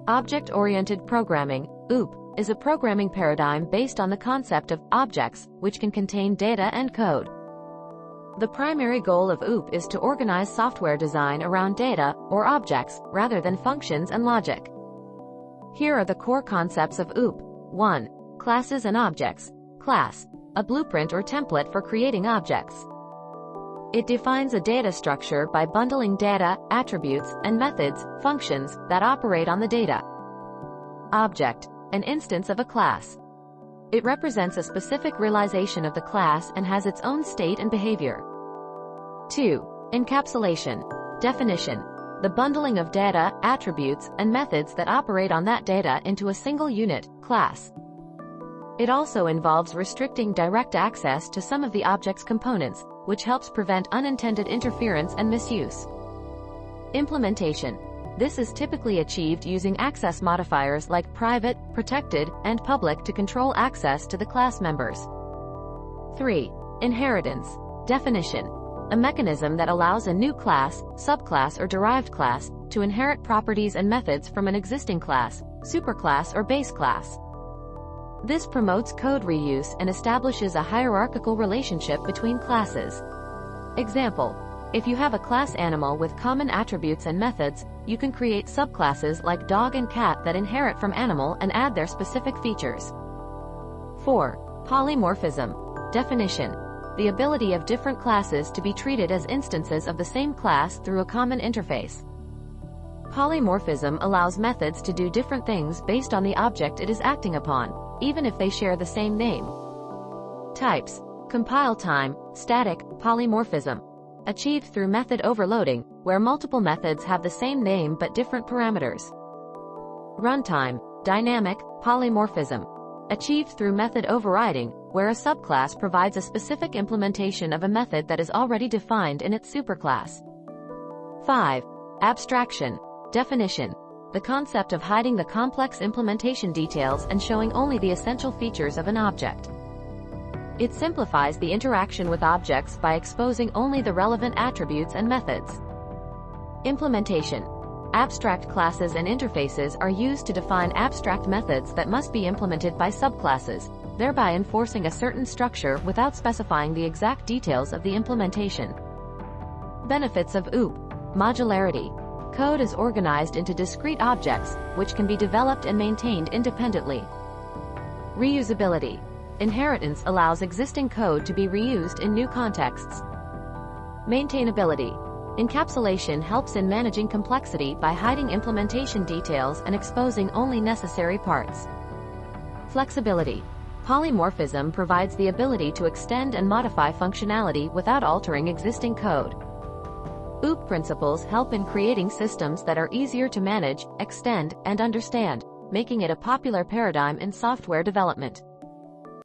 Object-oriented programming, OOP, is a programming paradigm based on the concept of objects, which can contain data and code. The primary goal of OOP is to organize software design around data, or objects, rather than functions and logic. Here are the core concepts of OOP. 1. Classes and objects. Class, a blueprint or template for creating objects. It defines a data structure by bundling data, attributes, and methods, functions, that operate on the data. Object, an instance of a class. It represents a specific realization of the class and has its own state and behavior. 2. Encapsulation. Definition, the bundling of data, attributes, and methods that operate on that data into a single unit, class. It also involves restricting direct access to some of the object's components, which helps prevent unintended interference and misuse. Implementation. This is typically achieved using access modifiers like private, protected, and public to control access to the class members. 3. Inheritance. Definition, a mechanism that allows a new class, subclass or derived class, to inherit properties and methods from an existing class, superclass or base class. This promotes code reuse and establishes a hierarchical relationship between classes. Example, if you have a class animal with common attributes and methods, you can create subclasses like dog and cat that inherit from animal and add their specific features. 4. Polymorphism. Definition, the ability of different classes to be treated as instances of the same class through a common interface. Polymorphism allows methods to do different things based on the object it is acting upon, even if they share the same name. Types. Compile time, static, polymorphism. Achieved through method overloading, where multiple methods have the same name but different parameters. Runtime, dynamic, polymorphism. Achieved through method overriding, where a subclass provides a specific implementation of a method that is already defined in its superclass. 5. Abstraction. Definition, the concept of hiding the complex implementation details and showing only the essential features of an object. It simplifies the interaction with objects by exposing only the relevant attributes and methods. Implementation. Abstract classes and interfaces are used to define abstract methods that must be implemented by subclasses, thereby enforcing a certain structure without specifying the exact details of the implementation. Benefits of OOP. Modularity. Code is organized into discrete objects, which can be developed and maintained independently. Reusability. Inheritance allows existing code to be reused in new contexts. Maintainability. Encapsulation helps in managing complexity by hiding implementation details and exposing only necessary parts. Flexibility. Polymorphism provides the ability to extend and modify functionality without altering existing code. OOP principles help in creating systems that are easier to manage, extend, and understand, making it a popular paradigm in software development.